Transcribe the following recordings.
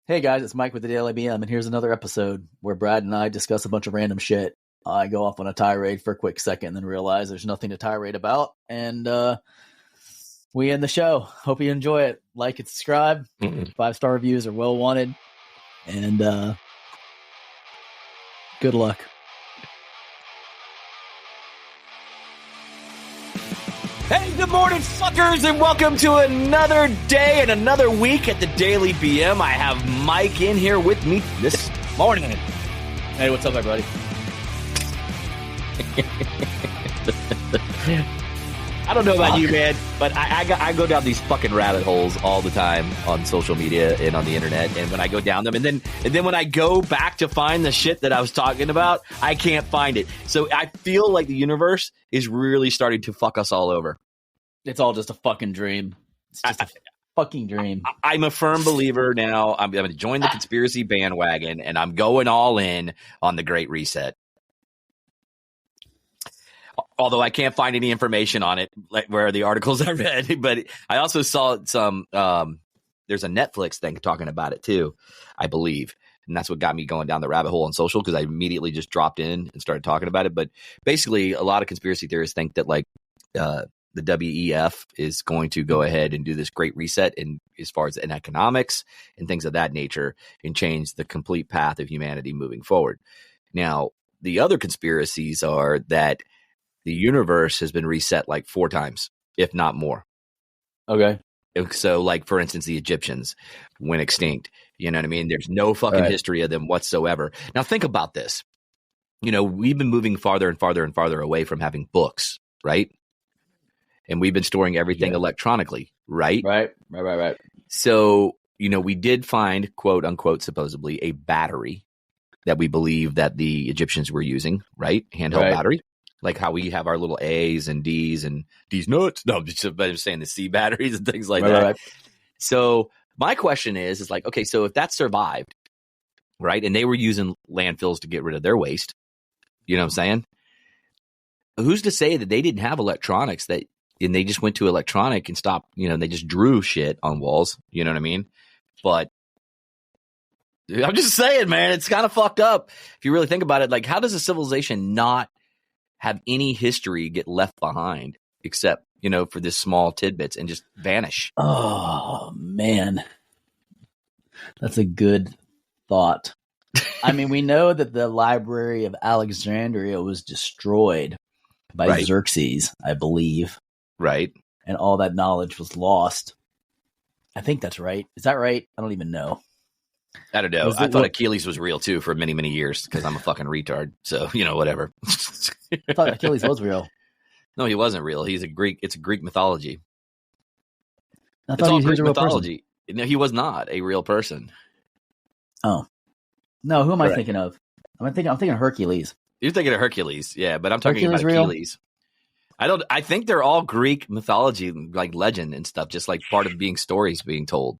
Hey guys, it's Mike with the Daily BM, and here's another episode where Brad and I discuss a bunch of random shit. I go off on a tirade for a quick second and then realize there's nothing to tirade about, and we end the show. Hope you enjoy it. Like and subscribe. 5-star reviews are well wanted, and good luck. Hey, good morning, fuckers, and welcome to another day and another week at the Daily BM. I have Mike in here with me this morning. Hey, what's up, everybody? I don't know about you, man, but I go down these fucking rabbit holes all the time on social media and on the internet. And when I go down them, and then when I go back to find the shit that I was talking about, I can't find it. So I feel like the universe is really starting to fuck us all over. It's all just a fucking dream. It's just a fucking dream. I'm a firm believer now. I'm going to join the conspiracy bandwagon, and I'm going all in on the Great Reset. Although I can't find any information on it, like where the articles I read, but I also saw some. There's a Netflix thing talking about it too, I believe, and that's what got me going down the rabbit hole on social because I immediately just dropped in and started talking about it. But basically, a lot of conspiracy theorists think that the WEF is going to go ahead and do this great reset in as far as in economics and things of that nature and change the complete path of humanity moving forward. Now, the other conspiracies are that the universe has been reset like 4 times, if not more. Okay. So, like, for instance, the Egyptians went extinct. You know what I mean? There's no fucking history of them whatsoever. Now, think about this. You know, we've been moving farther and farther and farther away from having books, right? And we've been storing everything electronically, right? Right. So, you know, we did find, quote unquote, supposedly a battery that we believe that the Egyptians were using, right? Handheld battery. Like how we have our little A's and D's and D's nuts. No, but I'm saying the C batteries and things like that. Right. So my question is like, okay, so if that survived, right? And they were using landfills to get rid of their waste, you know what I'm saying? Who's to say that they didn't have electronics and they just went to electronic and stopped, you know, and they just drew shit on walls, you know what I mean? But I'm just saying, man, it's kind of fucked up. If you really think about it, like how does a civilization not have any history get left behind except, you know, for this small tidbits and just vanish? Oh, man. That's a good thought. I mean, we know that the Library of Alexandria was destroyed by Xerxes, I believe. Right. And all that knowledge was lost. I think that's right. Is that right? I don't even know. I don't know. I thought Achilles was real too for many, many years because I'm a fucking retard. So, you know, whatever. I thought Achilles was real. No, he wasn't real. He's a Greek. It's a Greek mythology. I thought he was a real mythology. Person. No, he was not a real person. Oh. No, who am I thinking of? I'm thinking of Hercules. You're thinking of Hercules, yeah, but I'm talking about Achilles. I think they're all Greek mythology, like legend and stuff, just like part of being stories being told.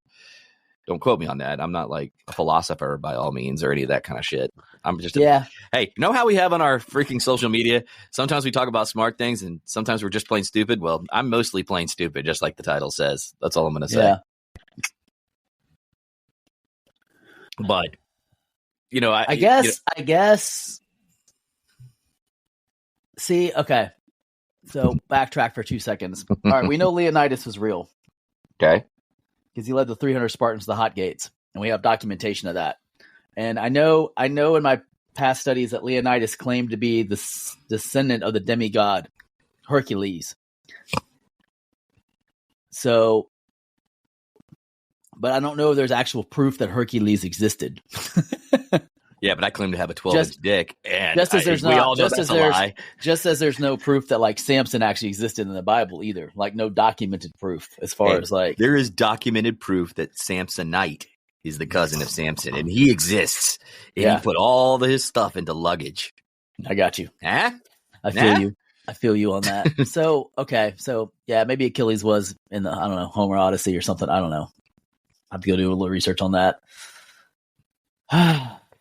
Don't quote me on that. I'm not like a philosopher by all means or any of that kind of shit. I'm just hey, you know how we have on our freaking social media? Sometimes we talk about smart things and sometimes we're just plain stupid. Well, I'm mostly plain stupid, just like the title says. That's all I'm going to say. Yeah. But, you know, I guess. See, okay. So backtrack for 2 seconds. All right, we know Leonidas was real. Okay. Because he led the 300 Spartans to the hot gates, and we have documentation of that. And I know in my past studies that Leonidas claimed to be the descendant of the demigod Hercules. So, but I don't know if there's actual proof that Hercules existed. Yeah, but I claim to have a 12-inch dick, and just as there's we all know that's a lie. Just as there's no proof that like Samson actually existed in the Bible either, like no documented proof as far as like there is documented proof that Samsonite is the cousin of Samson, and he exists. And he put all his stuff into luggage. I got you. Huh? I feel you on that. So okay, so yeah, maybe Achilles was in the Homer Odyssey or something. I don't know. I have to go do a little research on that.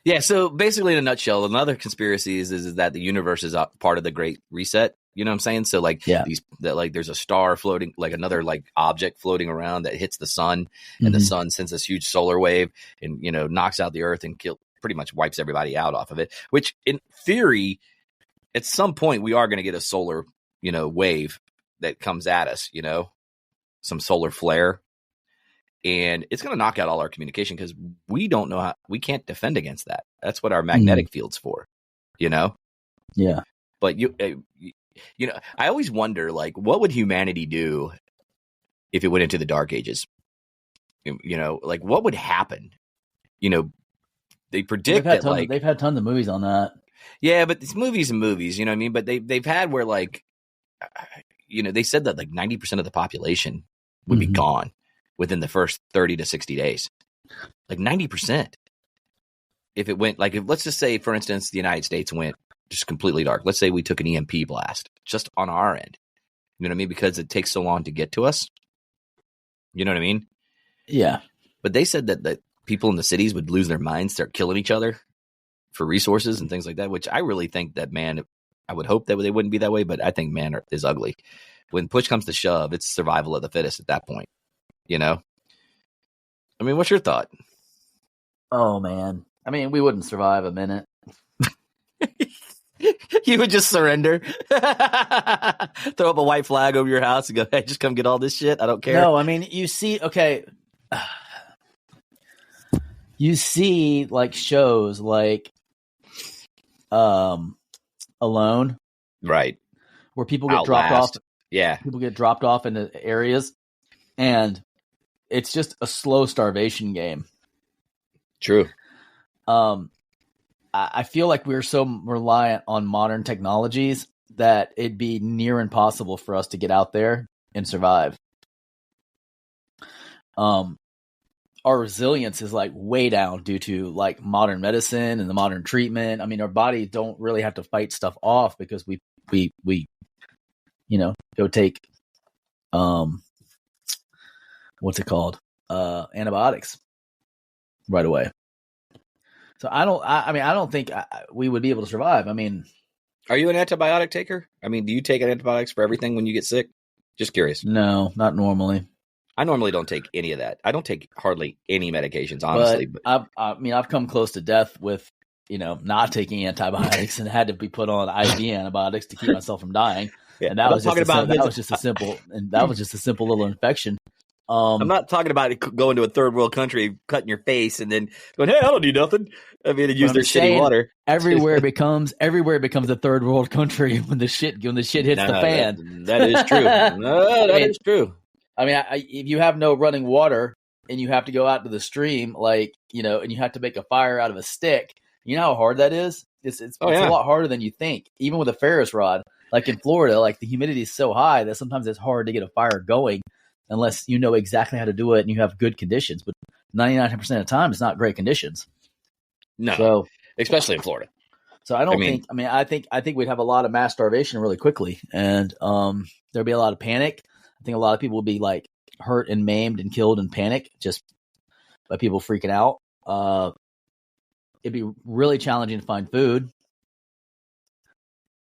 Yeah, so basically in a nutshell, another conspiracy is that the universe is part of the Great Reset You know what I'm saying? So like Yeah. there's a star floating, like another like object floating around that hits the sun, and the sun sends this huge solar wave and, you know, knocks out the earth and pretty much wipes everybody out off of it, which in theory, at some point we are going to get a solar, you know, wave that comes at us, you know, some solar flare, and it's going to knock out all our communication because we don't know how, we can't defend against that. That's what our magnetic field's for, you know? Yeah. But you know, I always wonder, like, what would humanity do if it went into the dark ages? You know, like, what would happen? You know, they predict that, like, they've had tons of movies on that. Yeah, but it's movies and movies, you know what I mean? But they've had where, like, you know, they said that like 90% of the population would be gone within the first 30 to 60 days. Like 90%. If it went, like, if, let's just say, for instance, the United States went just completely dark. Let's say we took an EMP blast just on our end. You know what I mean? Because it takes so long to get to us. You know what I mean? Yeah. But they said that people in the cities would lose their minds, start killing each other for resources and things like that, which I really think that, man, I would hope that they wouldn't be that way, but I think man is ugly. When push comes to shove, it's survival of the fittest at that point, you know? I mean, what's your thought? Oh, man. I mean, we wouldn't survive a minute. You would just surrender. Throw up a white flag over your house and go, hey, just come get all this shit. I don't care. No, I mean, you see, okay. You see, like, shows like Alone. Right. Where people get dropped off. Yeah. People get dropped off into areas, and it's just a slow starvation game. True. I feel like we're so reliant on modern technologies that it'd be near impossible for us to get out there and survive. Our resilience is like way down due to like modern medicine and the modern treatment. I mean, our body don't really have to fight stuff off because we you know, go take what's it called? Antibiotics right away. So I don't think we would be able to survive. I mean, are you an antibiotic taker? I mean, do you take antibiotics for everything when you get sick? Just curious. No, not normally. I normally don't take any of that. I don't take hardly any medications, honestly. But I've come close to death with, you know, not taking antibiotics and had to be put on IV antibiotics to keep myself from dying. Yeah, and that was just a simple little infection. I'm not talking about going to a third world country, cutting your face, and then going, "Hey, I don't need nothing." I mean, to use their shitty water. Everywhere becomes a third world country when the shit hits the fan. That is true. That is true. I mean, if you have no running water and you have to go out to the stream, like, you know, and you have to make a fire out of a stick, you know how hard that is? It's a lot harder than you think. Even with a Ferris rod, like in Florida, like the humidity is so high that sometimes it's hard to get a fire going unless you know exactly how to do it and you have good conditions. But 99% of the time, it's not great conditions. No, so, especially in Florida. So I think we'd have a lot of mass starvation really quickly, and there'd be a lot of panic. I think a lot of people would be like hurt and maimed and killed in panic just by people freaking out. It'd be really challenging to find food.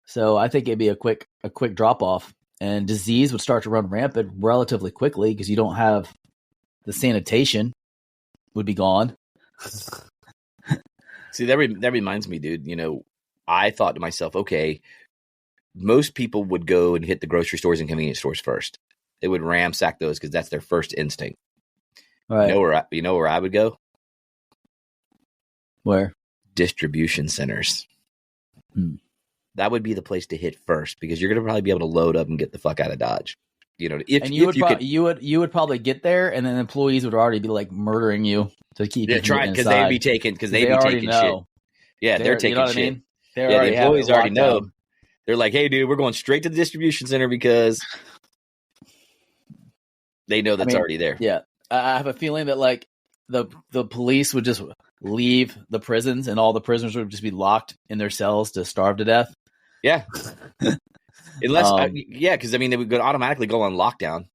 So I think it'd be a quick drop off, and disease would start to run rampant relatively quickly because you don't have the sanitation would be gone. See, that reminds me, dude, you know, I thought to myself, okay, most people would go and hit the grocery stores and convenience stores first. They would ransack those because that's their first instinct. Right. You know where I would go? Where? Distribution centers. That would be the place to hit first because you're going to probably be able to load up and get the fuck out of Dodge. You know, you would probably get there, and then employees would already be like murdering you to keep you inside because they'd be taking shit. Yeah, they're taking shit. I mean? The employees already know. They're like, hey, dude, we're going straight to the distribution center because they know that's already there. Yeah, I have a feeling that like the police would just leave the prisons, and all the prisoners would just be locked in their cells to starve to death. Yeah. Unless, because I mean, they would automatically go on lockdown.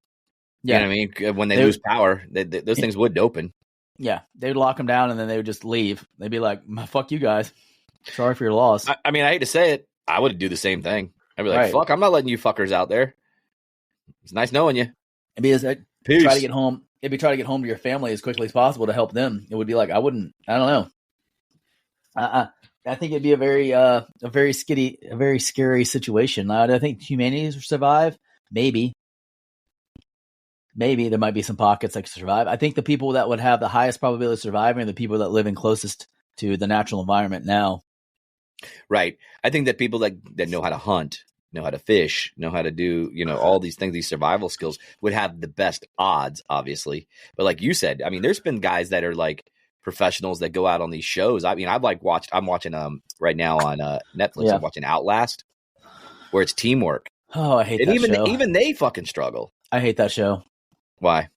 Yeah, you know what I mean, when they lose power, those things would open. Yeah, they would lock them down, and then they would just leave. They'd be like, "Fuck you guys, sorry for your loss." I mean, I hate to say it, I would do the same thing. I'd be like, fuck, I'm not letting you fuckers out there. It's nice knowing you. Peace. Try to get home. Maybe try to get home to your family as quickly as possible to help them. It would be like, I don't know. I think it'd be a very scary situation. I think humanity will survive. Maybe there might be some pockets that could survive. I think the people that would have the highest probability of surviving are the people that live in closest to the natural environment now. Right. I think that people that know how to hunt, know how to fish, know how to do, all these things, these survival skills would have the best odds, obviously. But like you said, I mean, there's been guys that are like professionals that go out on these shows. I mean, I'm watching right now on Netflix. Yeah. I'm watching Outlast, where it's teamwork. Oh, I hate that show. Even they fucking struggle. I hate that show. Why?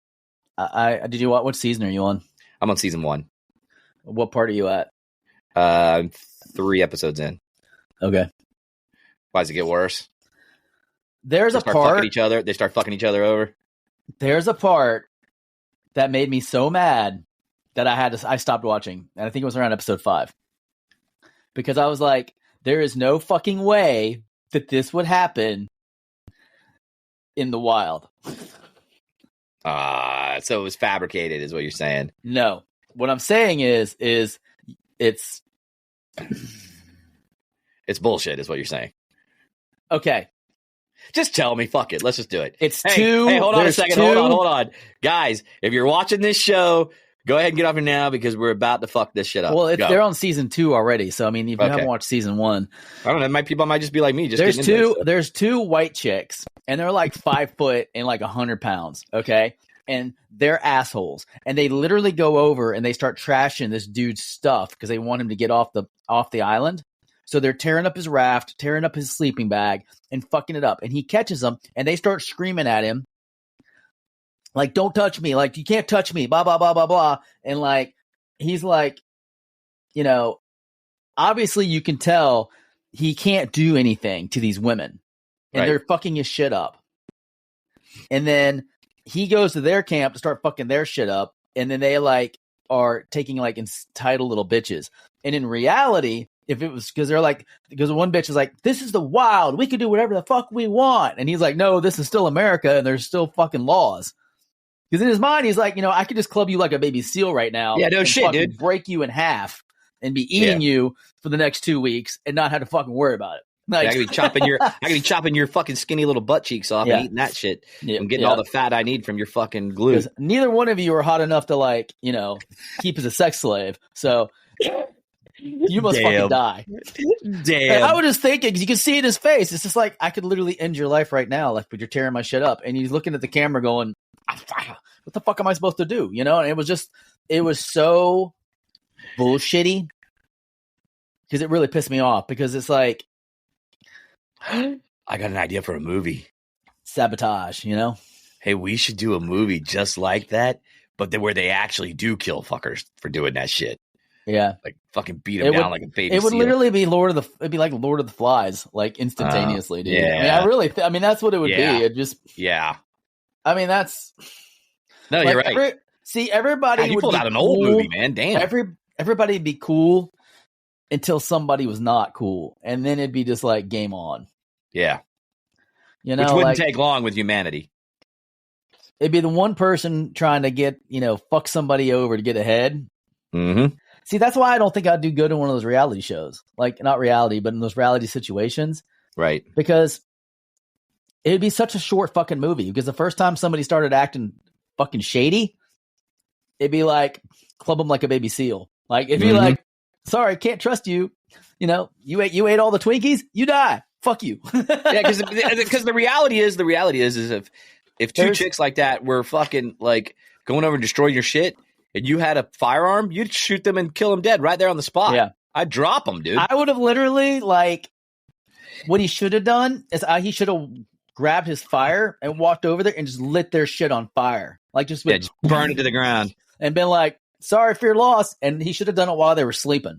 Did you watch? What season are you on? I'm on season 1. What part are you at? 3 episodes in. Okay. Why does it get worse? They start fucking each other over. There's a part that made me so mad that I stopped watching. And I think it was around episode 5. Because I was like, there is no fucking way that this would happen in the wild. So it was fabricated is what you're saying. No. What I'm saying is it's bullshit is what you're saying. Okay. Just tell me. Fuck it. Let's just do it. Hey, hold on a second. Hold on. Guys, if you're watching this show, go ahead and get off here now because we're about to fuck this shit up. Well, they're on season 2 already. So, I mean, if you haven't watched season 1. I don't know. People might just be like me. There's 2 white chicks, and they're like 5 foot and like 100 pounds. Okay. And they're assholes. And they literally go over and they start trashing this dude's stuff because they want him to get off the island. So they're tearing up his raft, tearing up his sleeping bag, and fucking it up. And he catches them, and they start screaming at him, like, don't touch me. Like, you can't touch me, blah, blah, blah, blah, blah. And, like, he's like, obviously you can tell he can't do anything to these women. And they're fucking his shit up. And then he goes to their camp to start fucking their shit up. And then they, like, are taking, like, entitled little bitches. And in reality, if it was because one bitch is like, this is the wild, we can do whatever the fuck we want. And he's like, no, this is still America and there's still fucking laws. Because in his mind, he's like, I could just club you like a baby seal right now. Yeah, no shit, dude. Break you in half and be eating you for the next 2 weeks and not have to fucking worry about it. Like, I could be chopping your fucking skinny little butt cheeks off and eating that shit. I'm getting all the fat I need from your fucking glue. Neither one of you are hot enough to keep as a sex slave. So you must fucking die. Damn. And I was just thinking, because you can see it in his face. It's just like, I could literally end your life right now, like, but you're tearing my shit up. And he's looking at the camera going, what the fuck am I supposed to do? And it was so bullshitty because it really pissed me off because it's like, I got an idea for a movie. Sabotage, Hey, we should do a movie just like that, but where they actually do kill fuckers for doing that shit. Yeah, like fucking beat him down like a baby. It would seal. literally be it'd be like Lord of the Flies, like instantaneously, dude. Yeah. I mean, that's what it would be. It just, I mean, that's no, you're right. Everybody you would pulled be out an cool. old movie, man. Damn. Everybody'd be cool until somebody was not cool, and then it'd be just like game on. Yeah, which wouldn't take long with humanity. It'd be the one person trying to get fuck somebody over to get ahead. Mm-hmm. See, that's why I don't think I'd do good in one of those reality shows. Like, not reality, but in those reality situations. Right. Because it'd be such a short fucking movie. Because the first time somebody started acting fucking shady, it'd be like, club them like a baby seal. Like, it'd be like, sorry, can't trust you. You ate all the Twinkies, you die. Fuck you. Yeah, because the reality is if two chicks like that were fucking like going over and destroying your shit, and you had a firearm, you'd shoot them and kill them dead right there on the spot. Yeah. I'd drop them, dude. I would have literally, what he should have done is he should have grabbed his fire and walked over there and just lit their shit on fire. Like, just burn it to the ground. And been like, sorry for your loss. And he should have done it while they were sleeping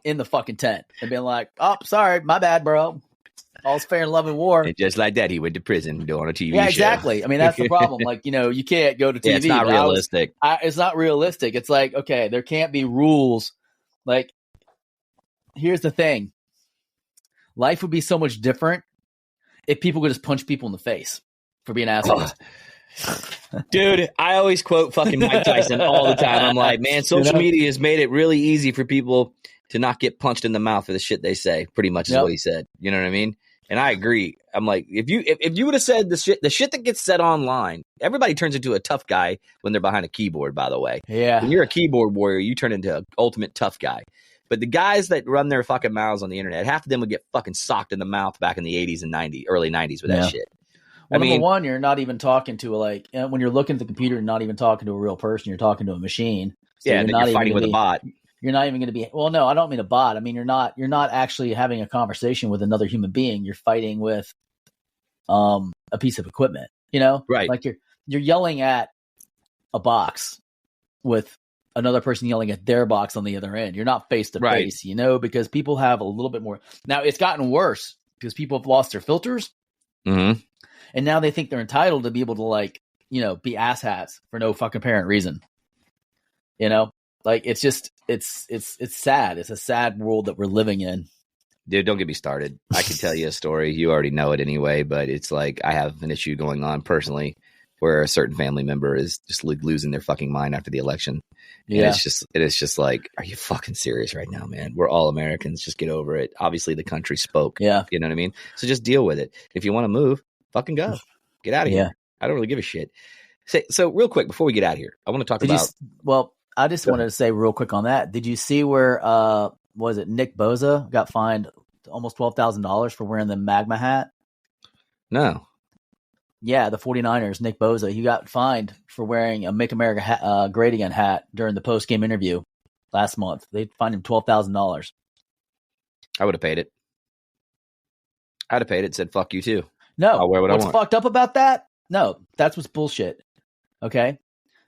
in the fucking tent. And been like, oh, sorry, my bad, bro. All's fair in love and war. And just like that, he went to prison doing a TV show. Yeah, exactly. I mean, that's the problem. You can't go to TV. Yeah, it's not realistic. It's not realistic. It's like, okay, there can't be rules. Like, here's the thing. life would be so much different if people could just punch people in the face for being assholes. Dude, I always quote fucking Mike Tyson all the time. I'm like, man, social media has made it really easy for people to not get punched in the mouth for the shit they say. Pretty much is what he said. You know what I mean? And I agree. I'm like, if you would have said the shit that gets said online, everybody turns into a tough guy when they're behind a keyboard, by the way. Yeah. When you're a keyboard warrior, you turn into an ultimate tough guy. But the guys that run their fucking mouths on the internet, half of them would get fucking socked in the mouth back in the 80s and 90s, early 90s with that shit. Well, number one, you're not even talking to when you're looking at the computer, you're not even talking to a real person. You're talking to a machine. So yeah, and then you're fighting with a bot. You're not even going to be. Well, no, I don't mean a bot. I mean you're not actually having a conversation with another human being. You're fighting with a piece of equipment. You know, right? Like you're yelling at a box with another person yelling at their box on the other end. You're not face to face, you know, because people have a little bit more. Now it's gotten worse because people have lost their filters. Mm-hmm. And now they think they're entitled to be able to be asshats for no fucking apparent reason. You know, like it's just, it's sad. It's a sad world that we're living in. Dude, don't get me started. I can tell you a story. You already know it anyway, but it's like I have an issue going on personally where a certain family member is just losing their fucking mind after the election. And it is just like, are you fucking serious right now, man? We're all Americans. Just get over it. Obviously the country spoke. Yeah. You know what I mean? So just deal with it. If you want to move, fucking go. Get out of here. I don't really give a shit. So real quick, before we get out of here, I want to talk about... I just wanted to say real quick on that. Did you see where, was it Nick Bosa got fined almost $12,000 for wearing the MAGA hat? No. Yeah, the 49ers, Nick Bosa, he got fined for wearing a Make America Great Again hat during the post-game interview last month. They fined him $12,000. I would have paid it. I'd have paid it, said, fuck you too. No. I'll wear what I want. What's fucked up about that? No, that's what's bullshit. Okay?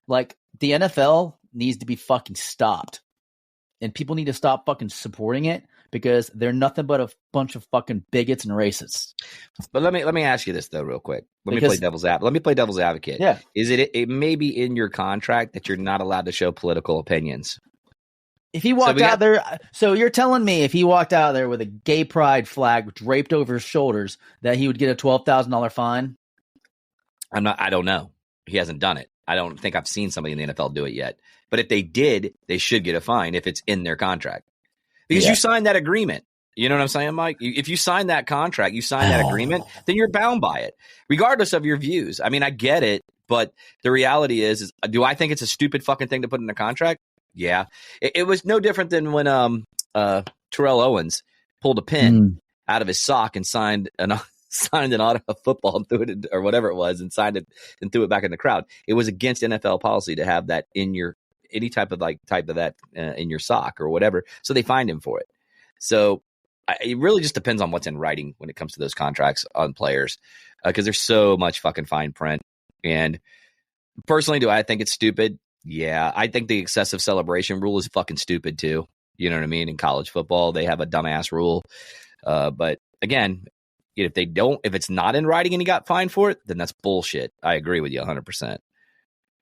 Like, the NFL needs to be fucking stopped. And people need to stop fucking supporting it because they're nothing but a bunch of fucking bigots and racists. But let me ask you this though, real quick. Let me play devil's advocate. Yeah. Is it may be in your contract that you're not allowed to show political opinions? If he walked out there, so you're telling me if he walked out there with a gay pride flag draped over his shoulders that he would get a $12,000 fine? I don't know. He hasn't done it. I don't think I've seen somebody in the NFL do it yet. But if they did, they should get a fine if it's in their contract. Because you signed that agreement. You know what I'm saying, Mike? If you sign that contract, you sign that agreement, then you're bound by it, regardless of your views. I mean, I get it, but the reality is do I think it's a stupid fucking thing to put in a contract? Yeah. It was no different than when Terrell Owens pulled a pin out of his sock and signed an auto football and threw it or whatever it was and signed it and threw it back in the crowd. It was against NFL policy to have that in your any type of that in your sock or whatever. So they fined him for it. So it really just depends on what's in writing when it comes to those contracts on players because there's so much fucking fine print. And personally, do I think it's stupid? Yeah, I think the excessive celebration rule is fucking stupid too. You know what I mean? In college football, they have a dumbass rule. But again, if it's not in writing and he got fined for it, then that's bullshit. I agree with you 100%.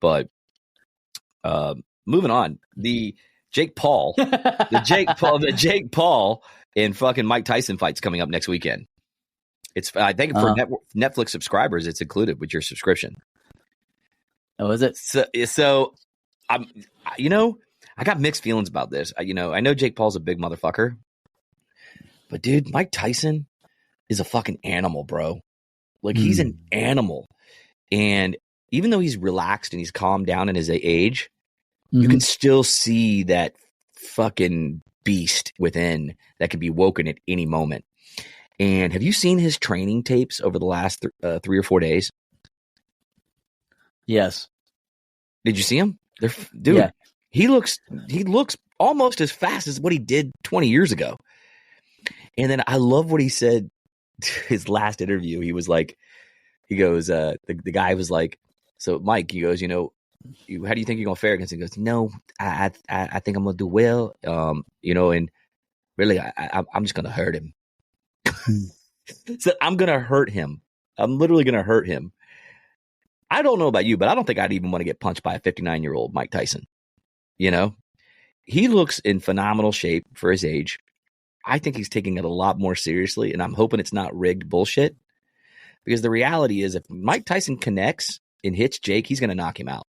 But moving on, the Jake Paul and fucking Mike Tyson fight's coming up next weekend. It's I think for Netflix subscribers, it's included with your subscription. Oh, is it? So I got mixed feelings about this. I know Jake Paul's a big motherfucker, but dude, Mike Tyson is a fucking animal, bro. Like he's an animal. And even though he's relaxed and he's calmed down in his age, you can still see that fucking beast within that can be woken at any moment. And have you seen his training tapes over the last 3 or 4 days? Yes. Did you see him? Dude, he looks almost as fast as what he did 20 years ago. And then I love what he said his last interview. He was like, he goes, the guy was like, so Mike, he goes, how do you think you're going to fare against him? He goes, no, I think I'm going to do well. And really, I'm just going to hurt him. So I'm going to hurt him. I'm literally going to hurt him. I don't know about you, but I don't think I'd even want to get punched by a 59-year-old Mike Tyson. He looks in phenomenal shape for his age. I think he's taking it a lot more seriously, and I'm hoping it's not rigged bullshit. Because the reality is, if Mike Tyson connects and hits Jake, he's going to knock him out.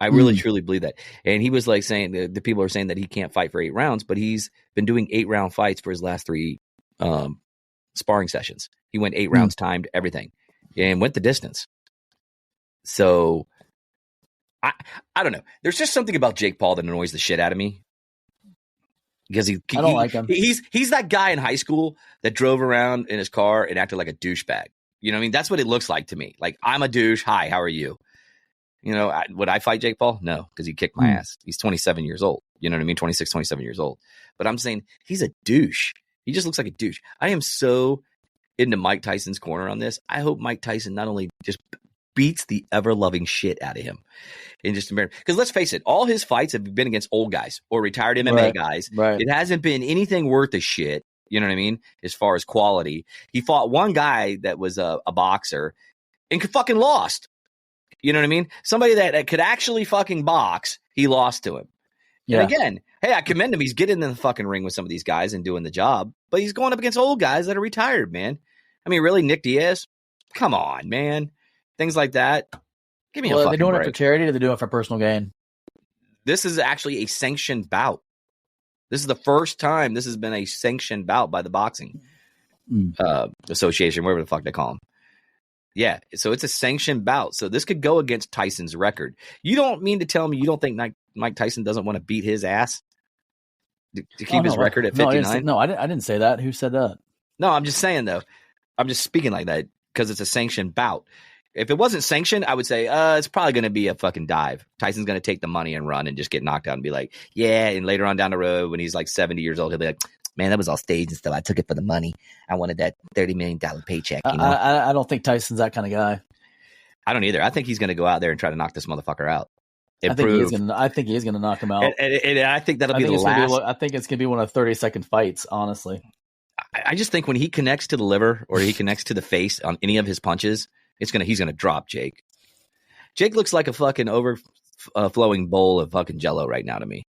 I really, truly believe that. And he was like saying, the people are saying that he can't fight for 8 rounds, but he's been doing 8-round fights for his last 3 sparring sessions. He went 8 rounds, timed everything, and went the distance. So I don't know. There's just something about Jake Paul that annoys the shit out of me. Because I don't like him. He's that guy in high school that drove around in his car and acted like a douchebag. You know what I mean? That's what it looks like to me. Like, I'm a douche. Hi, how are you? You know, would I fight Jake Paul? No, because he kicked my ass. He's 27 years old. You know what I mean? 26, 27 years old. But I'm saying he's a douche. He just looks like a douche. I am so into Mike Tyson's corner on this. I hope Mike Tyson not only just beats the ever-loving shit out of him in just America. Because let's face it, all his fights have been against old guys or retired MMA guys. Right. It hasn't been anything worth a shit. You know what I mean? As far as quality. He fought one guy that was a boxer and fucking lost. You know what I mean? Somebody that could actually fucking box, he lost to him. Yeah. And again, hey, I commend him. He's getting in the fucking ring with some of these guys and doing the job. But he's going up against old guys that are retired, man. I mean, really, Nick Diaz? Come on, man. Things like that. Give me a fucking break. Are they doing it for charity or are they doing it for personal gain? This is actually a sanctioned bout. This is the first time this has been a sanctioned bout by the boxing association, whatever the fuck they call them. Yeah, so it's a sanctioned bout. So this could go against Tyson's record. You don't mean to tell me you don't think Mike Tyson doesn't want to beat his ass to keep his record at 59? I didn't say that. Who said that? No, I'm just saying, though. I'm just speaking like that because it's a sanctioned bout. If it wasn't sanctioned, I would say it's probably going to be a fucking dive. Tyson's going to take the money and run and just get knocked out and be like, yeah. And later on down the road, when he's like 70 years old, he'll be like, man, that was all staged and stuff. I took it for the money. I wanted that $30 million paycheck. You know? I don't think Tyson's that kind of guy. I don't either. I think he's going to go out there and try to knock this motherfucker out. I think he is going to knock him out. And I think that'll be the last. I think it's going to be one of 30-second fights, honestly. I just think when he connects to the liver or he connects to the face on any of his punches, he's going to drop Jake. Jake looks like a fucking overflowing bowl of fucking Jello right now to me.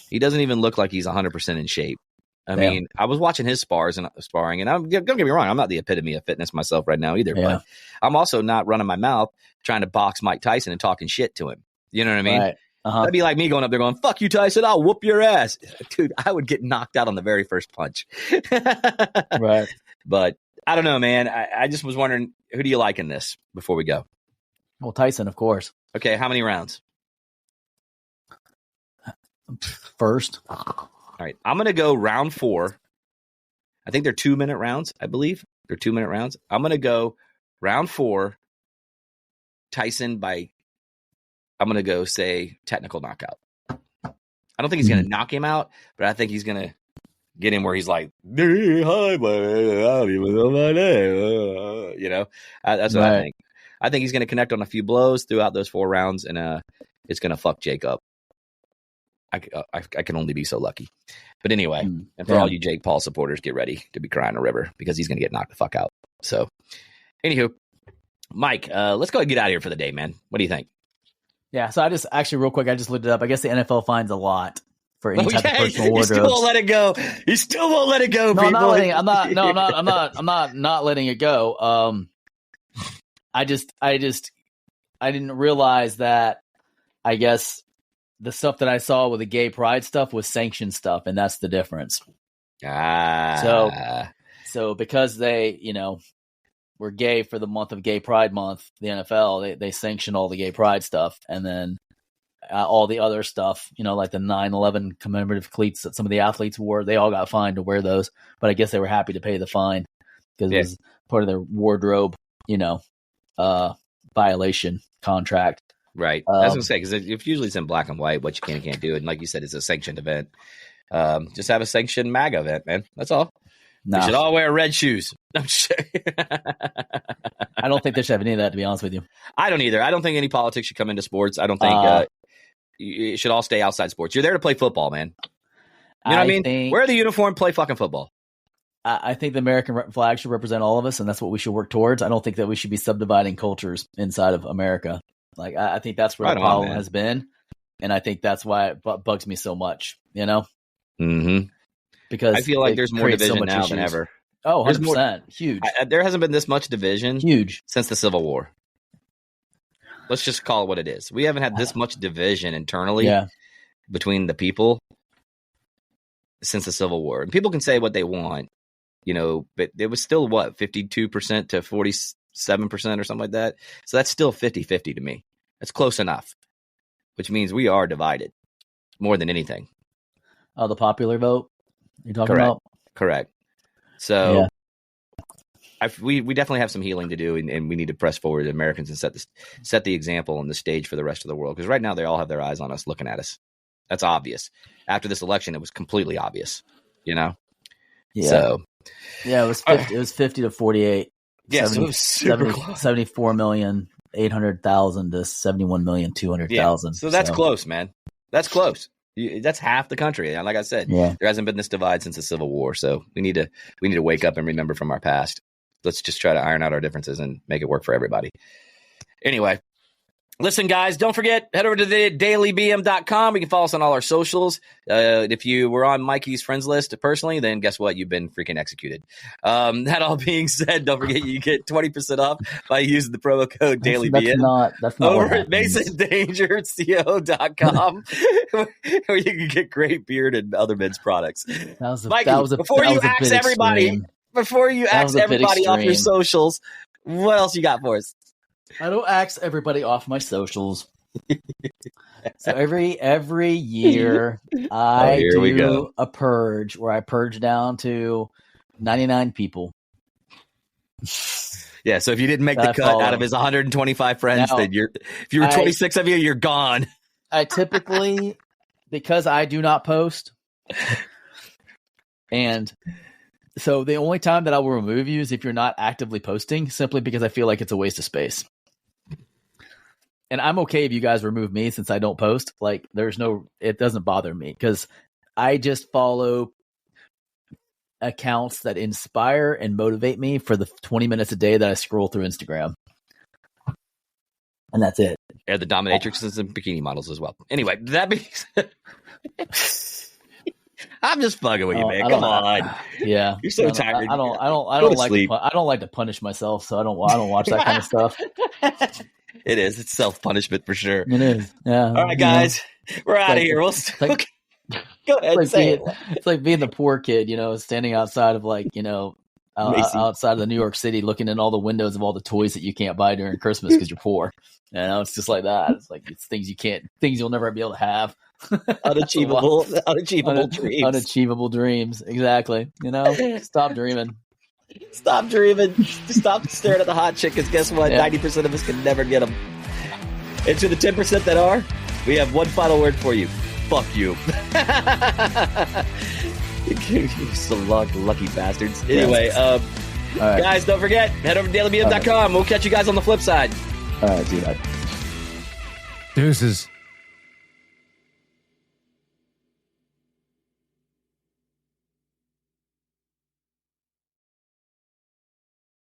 He doesn't even look like he's 100% in shape. I mean, I was watching his sparring, and don't get me wrong, I'm not the epitome of fitness myself right now either, but I'm also not running my mouth trying to box Mike Tyson and talking shit to him. You know what I mean? Right. That'd be like me going up there going, fuck you, Tyson, I'll whoop your ass. Dude, I would get knocked out on the very first punch. Right. But I don't know, man. I just was wondering, who do you like in this before we go? Well, Tyson, of course. Okay, how many rounds? First. All right, I'm going to go round 4. I think they're 2-minute rounds, I believe. They're 2-minute rounds. I'm going to go round 4, Tyson by, I'm going to go say technical knockout. I don't think he's going to knock him out, but I think he's going to get him where he's like, hi, buddy, I don't even know my name. You know, that's what I think. I think he's going to connect on a few blows throughout those 4 rounds, and it's going to fuck Jake up. I can only be so lucky. But anyway, and for all you Jake Paul supporters, get ready to be crying a river because he's going to get knocked the fuck out. So, anywho, Mike, let's go and get out of here for the day, man. What do you think? Yeah, so real quick, I just looked it up. I guess the NFL fines a lot for any type of personal wardrobe. He still won't let it go. He still won't let it go, people. I'm not letting it go. I didn't realize that, I guess, the stuff that I saw with the gay pride stuff was sanctioned stuff, and that's the difference. So because they, were gay for the month of Gay Pride Month, the NFL, they sanctioned all the gay pride stuff, and then all the other stuff, like the 9/11 commemorative cleats that some of the athletes wore, they all got fined to wear those. But I guess they were happy to pay the fine because it was part of their wardrobe, violation contract. Right. I was going to say, because if usually it's in black and white, what you can and can't do. And like you said, it's a sanctioned event. Just have a sanctioned MAGA event, man. That's all. Nah. We should all wear red shoes. I'm sure. I don't think they should have any of that, to be honest with you. I don't either. I don't think any politics should come into sports. I don't think it should all stay outside sports. You're there to play football, man. You know what I mean? Wear the uniform, play fucking football. I think the American flag should represent all of us, and that's what we should work towards. I don't think that we should be subdividing cultures inside of America. Like, I think that's where the problem has been, and I think that's why it bugs me so much, Mm-hmm. because I feel like there's more division now than issues. ever. Oh, 100%. Huge. There hasn't been this much division since the Civil War. Let's just call it what it is. We haven't had this much division internally between the people since the Civil War. And people can say what they want, but it was still 52% to 47% or something like that. So that's still 50-50 to me. That's close enough, which means we are divided more than anything. Oh, the popular vote you're talking about? Correct. So we definitely have some healing to do, and we need to press forward as Americans and set the example and the stage for the rest of the world. Because right now they all have their eyes on us, looking at us. That's obvious. After this election, it was completely obvious. Yeah. So it was 50, it was 50 to 48. Yeah, so it was super close. 74,800,000 to 71,200,000. Yeah. So that's close, man. That's close. That's half the country. And like I said, there hasn't been this divide since the Civil War. So we need to wake up and remember from our past. Let's just try to iron out our differences and make it work for everybody. Anyway, listen, guys, don't forget, head over to the dailybm.com. You can follow us on all our socials. If you were on Mikey's friends list personally, then guess what? You've been freaking executed. That all being said, don't forget you get 20% off by using the promo code dailybm. That's not over at masondangerco.com where you can get great beard and other men's products. Mikey, before you ask everybody off your socials, what else you got for us? I don't ask everybody off my socials. So every year I do a purge where I purge down to 99 people. Yeah, so if you didn't make the cut out of his 125 friends, then if you were 26 of you, you're gone. I typically, because I do not post, and so the only time that I will remove you is if you're not actively posting, simply because I feel like it's a waste of space. And I'm okay if you guys remove me since I don't post. Like, it doesn't bother me because I just follow accounts that inspire and motivate me for the 20 minutes a day that I scroll through Instagram. And that's it. Yeah, the dominatrixes and bikini models as well. Anyway, that being said, I'm just fucking with you, man. Come on. Yeah. You're so tired. I don't like to punish myself, so I don't watch that kind of stuff. It is. It's self-punishment for sure. It is. Yeah. All right, guys. We're out of here. Go ahead and say it. It's like being the poor kid, standing outside of outside of the New York City looking in all the windows of all the toys that you can't buy during Christmas because you're poor. It's just like that. It's like it's things you'll never be able to have. Unachievable dreams. Unachievable dreams. Exactly. Stop dreaming. Stop dreaming. Stop staring at the hot chick, because guess what? 90% of us can never get them. And to the 10% that are, we have one final word for you. Fuck you. You some lucky bastards. Anyway, right. Guys, don't forget, head over to dailybm.com. We'll catch you guys on the flip side. All right, dude. Deuces.